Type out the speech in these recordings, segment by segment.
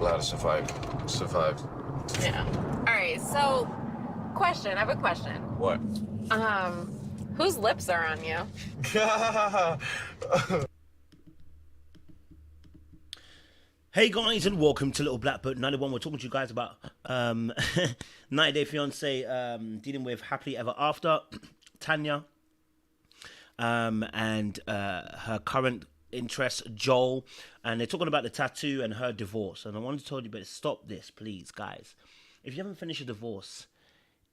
glad I survived. Yeah. All right. So, question. I have a question. What? Whose lips are on you? Hey guys, and welcome to Little Black Book 91. We're talking to you guys about 90 Day Fiance, dealing with Happily Ever After, Tanya, and her current interest, Joel. And they're talking about the tattoo and her divorce. And I wanted to tell you, but stop this, please, guys. If you haven't finished your divorce,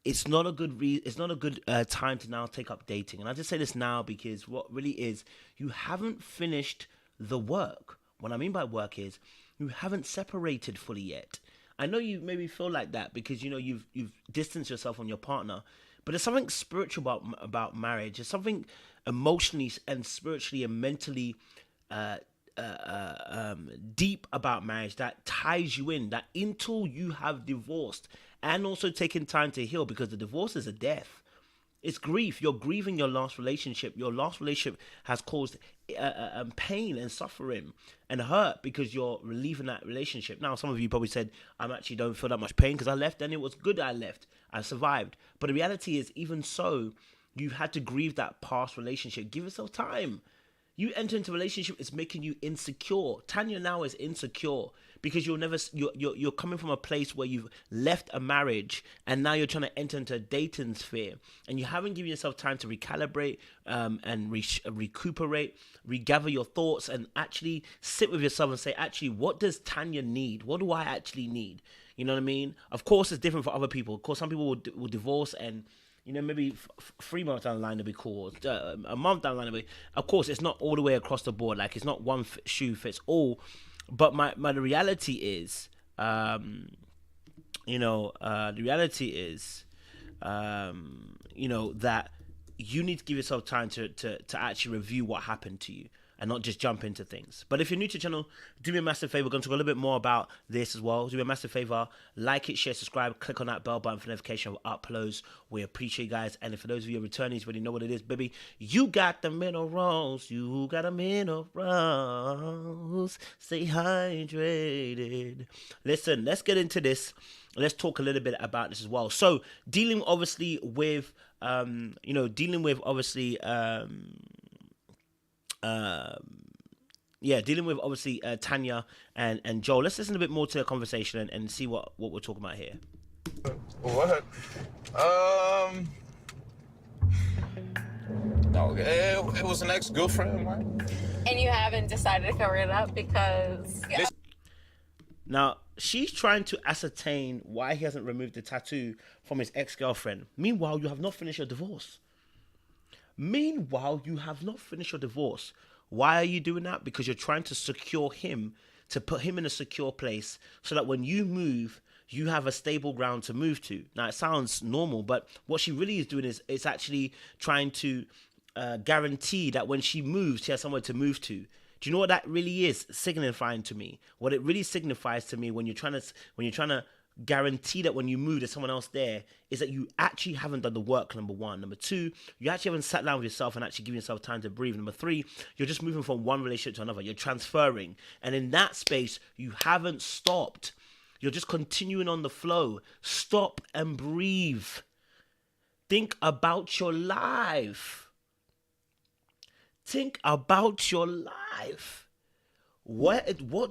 it's not a good time to now take up dating. And I just say this now because what really is, you haven't finished the work. What I mean by work is you haven't separated fully yet. I know you maybe feel like that because you know you've distanced yourself from your partner, but there's something spiritual about marriage. There's something emotionally and spiritually and mentally deep about marriage that ties you in. That until you have divorced and also taken time to heal, because the divorce is a death. It's grief. You're grieving your last relationship. Your last relationship has caused pain and suffering and hurt because you're relieving that relationship. Now, some of you probably said, I actually don't feel that much pain because I left and it was good I left. I survived. But the reality is, even so, you've had to grieve that past relationship. Give yourself time. You enter into a relationship, it's making you insecure. Tanya now is insecure because you're coming from a place where you've left a marriage and now you're trying to enter into a dating sphere, and you haven't given yourself time to recalibrate and recuperate, regather your thoughts, and actually sit with yourself and say, actually, what does Tanya need? What do I actually need? You know what I mean? Of course, it's different for other people. Of course, some people will divorce and, you know, maybe 3 months down the line, it'll be cool. A month down the line, it'll be... Of course, it's not all the way across the board. Like, it's not one shoe fits all. But the reality is, the reality is, that you need to give yourself time to actually review what happened to you and not just jump into things. But if you're new to the channel, do me a massive favor. We're going to talk a little bit more about this as well. Do me a massive favor. Like it, share, subscribe. Click on that bell button for notification of uploads. We appreciate you guys. And for those of you returnees, already know what it is, baby. You got the minerals. You got the minerals. Stay hydrated. Listen, let's get into this. Let's talk a little bit about this as well. So, dealing obviously with, dealing with Tanya and Joel. Let's listen a bit more to the conversation and see what we're talking about here. What? No, it was an ex-girlfriend of mine. And you haven't decided to cover it up because... Yeah. Now, she's trying to ascertain why he hasn't removed the tattoo from his ex-girlfriend. Meanwhile, you have not finished your divorce. Why are you doing that? Because you're trying to secure him, to put him in a secure place so that when you move, you have a stable ground to move to. Now, it sounds normal, but what she really is doing is it's actually trying to guarantee that when she moves, she has somewhere to move to. Do you know what that really is signifying to me? What it really signifies to me when you're trying to guarantee that when you move there's someone else there is that you actually haven't done the work, number one. Number two, you actually haven't sat down with yourself and actually given yourself time to breathe. Number three, you're just moving from one relationship to another. You're transferring. And in that space, you haven't stopped. You're just continuing on the flow. Stop and breathe. Think about your life. Think about your life. What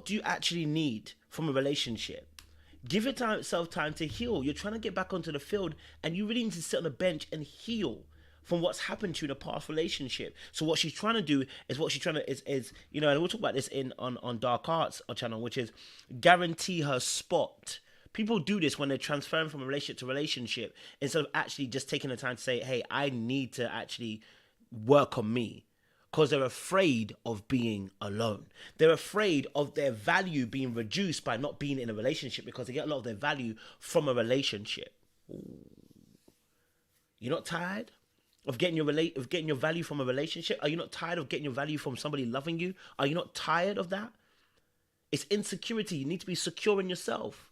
do you actually need from a relationship? Give yourself time to heal. You're trying to get back onto the field and you really need to sit on the bench and heal from what's happened to you in a past relationship. So what she's trying to do is and we'll talk about this on Dark Arts channel, which is guarantee her spot. People do this when they're transferring from a relationship to relationship instead of actually just taking the time to say, hey, I need to actually work on me. Because they're afraid of being alone. They're afraid of their value being reduced by not being in a relationship because they get a lot of their value from a relationship. Ooh. You're not tired of getting your value from a relationship? Are you not tired of getting your value from somebody loving you? Are you not tired of that? It's insecurity. You need to be secure in yourself.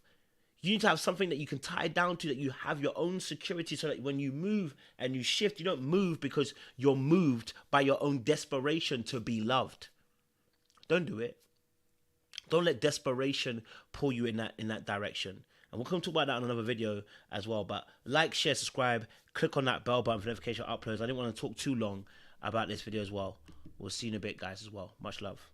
You need to have something that you can tie down to, that you have your own security so that when you move and you shift, you don't move because you're moved by your own desperation to be loved. Don't do it. Don't let desperation pull you in that direction. And we'll come talk about that in another video as well. But like, share, subscribe, click on that bell button for notification uploads. I didn't want to talk too long about this video as well. We'll see you in a bit, guys, as well. Much love.